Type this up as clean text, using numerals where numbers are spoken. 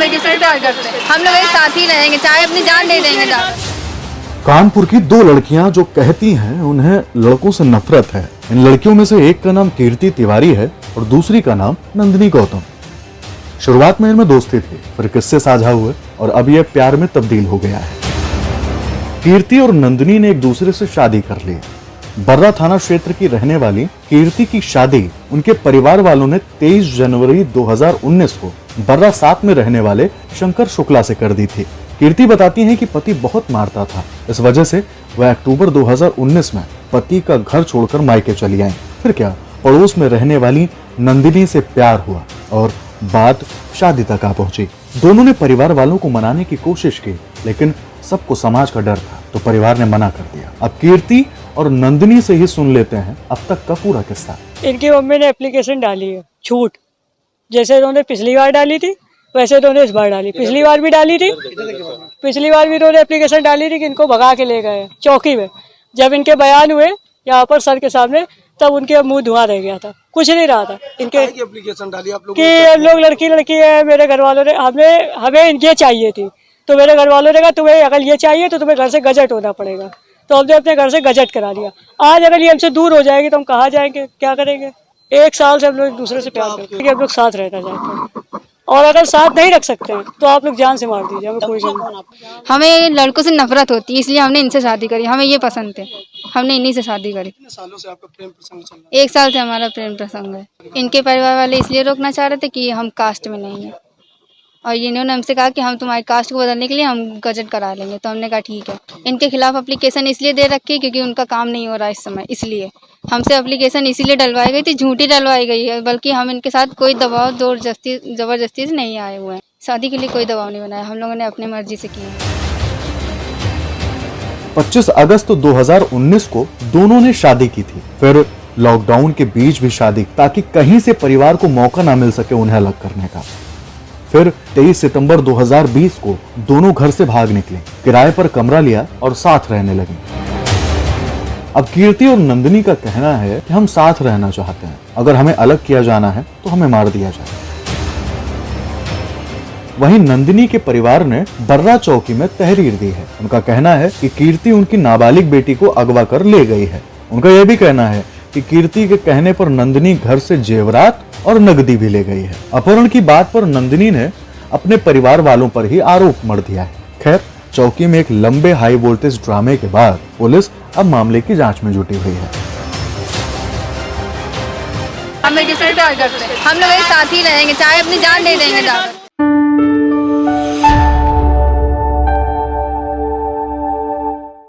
हमें किससे प्यार करते हैं, हम लोग एक साथ ही रहेंगे, चाहे अपनी जान दे देंगे। कानपुर की दो लड़कियां जो कहती हैं उन्हें लड़कों से नफरत है। इन लड़कियों में से एक का नाम कीर्ति तिवारी है और दूसरी का नाम नंदिनी गौतम। शुरुआत में इनमें दोस्ती थी, फिर किस्से साझा हुए और अब यह प्यार में तब्दील हो गया है। कीर्ति और नंदिनी ने एक दूसरे से शादी कर ली। बर्रा थाना क्षेत्र की रहने वाली कीर्ति की शादी उनके परिवार वालों ने 23 जनवरी 2019 को बर्रा 7 में रहने वाले शंकर शुक्ला से कर दी थी। कीर्ति बताती हैं कि पति बहुत मारता था, इस वजह से वह अक्टूबर 2019 में पति का घर छोड़कर मायके चली आई। फिर क्या, पड़ोस में रहने वाली नंदिनी से प्यार हुआ और बात शादी तक आ पहुंची। दोनों ने परिवार वालों को मनाने की कोशिश की, लेकिन सबको समाज का डर था तो परिवार ने मना कर दिया। अब कीर्ति और नंदिनी से ही सुन लेते हैं अब तक का पूरा किस्सा। इनकी मम्मी ने एप्लीकेशन डाली है छूट, जैसे इन्होंने पिछली बार डाली थी वैसे इन्होंने इस बार डाली। पिछली बार भी डाली थी, पिछली बार भी इन्होंने एप्लीकेशन डाली थी कि इनको भगा के ले गए चौकी में। जब इनके बयान हुए यहाँ पर सर के सामने, तब उनके मुंह धुआं रह गया था, कुछ नहीं रहा था। इनके एप्लीकेशन डाली आप लोग कि हम लोग लड़की है, मेरे घर वालों ने हमें इनके चाहिए थी, तो मेरे घर वालों ने कहा तुम्हें अगर ये चाहिए तो तुम्हें घर से गजट होना पड़ेगा। तो हमने अपने घर से गजट करा लिया। आज अगर ये हमसे दूर हो जाएगी तो हम कहाँ जाएंगे, क्या करेंगे? 1 साल से हम लोग एक दूसरे से प्यार करते हैं, हम लोग साथ रहना चाहते हैं और अगर साथ नहीं रख सकते हैं तो आप लोग जान से मार दीजिए, हमें कोई जरूरत। हमें लड़कों से नफरत होती है, इसलिए हमने इनसे शादी करी। हमें ये पसंद थे, हमने इन्हीं से शादी करी। कितने सालों से आपका प्रेम प्रसंग चल रहा 1 साल से हमारा प्रेम प्रसंग है। इनके परिवार वाले इसलिए रोकना चाह रहे थे कि हम कास्ट में नहीं है, और इन्होंने हमसे कहा कि हम तुम्हारी कास्ट को बदलने के लिए हम गजट करा लेंगे। तो हमने कहा ठीक है। इनके खिलाफ एप्लीकेशन इसलिए दे रखी है क्योंकि उनका काम नहीं हो रहा इस समय, इसलिए हमसे एप्लीकेशन इसीलिए डलवाई गई थी, झूठी डलवाई गई है। बल्कि हम इनके साथ कोई दबाव जबरदस्ती से नहीं आए हुए हैं। शादी के लिए कोई दबाव नहीं बनाया, हम लोगों ने अपनी मर्जी से किया। 25 अगस्त 2019 को दोनों ने शादी की थी। फिर लॉकडाउन के बीच भी शादी, ताकि कहीं से परिवार को मौका ना मिल सके उन्हें अलग करने का। फिर 23 सितंबर 2020 को दोनों घर से भाग निकले, किराए पर कमरा लिया और साथ रहने लगे। अब कीर्ति और नंदिनी का कहना है कि हम साथ रहना चाहते हैं, अगर हमें अलग किया जाना है तो हमें मार दिया जाए। वहीं नंदिनी के परिवार ने बर्रा चौकी में तहरीर दी है। उनका कहना है कि कीर्ति उनकी नाबालिग बेटी को अगवा कर ले गई है। उनका यह भी कहना है कि कीर्ति के कहने पर नंदिनी घर से जेवरात और नकदी भी ले गई है। अपहरण की बात पर नंदिनी ने अपने परिवार वालों पर ही आरोप मढ़ दिया है। खैर, चौकी में एक लंबे हाई वोल्टेज ड्रामे के बाद पुलिस अब मामले की जांच में जुटी हुई है। हमें किससे प्यार करते हैं, हम लोग एक साथ ही रहेंगे, चाहे अपनी जान दे देंगे।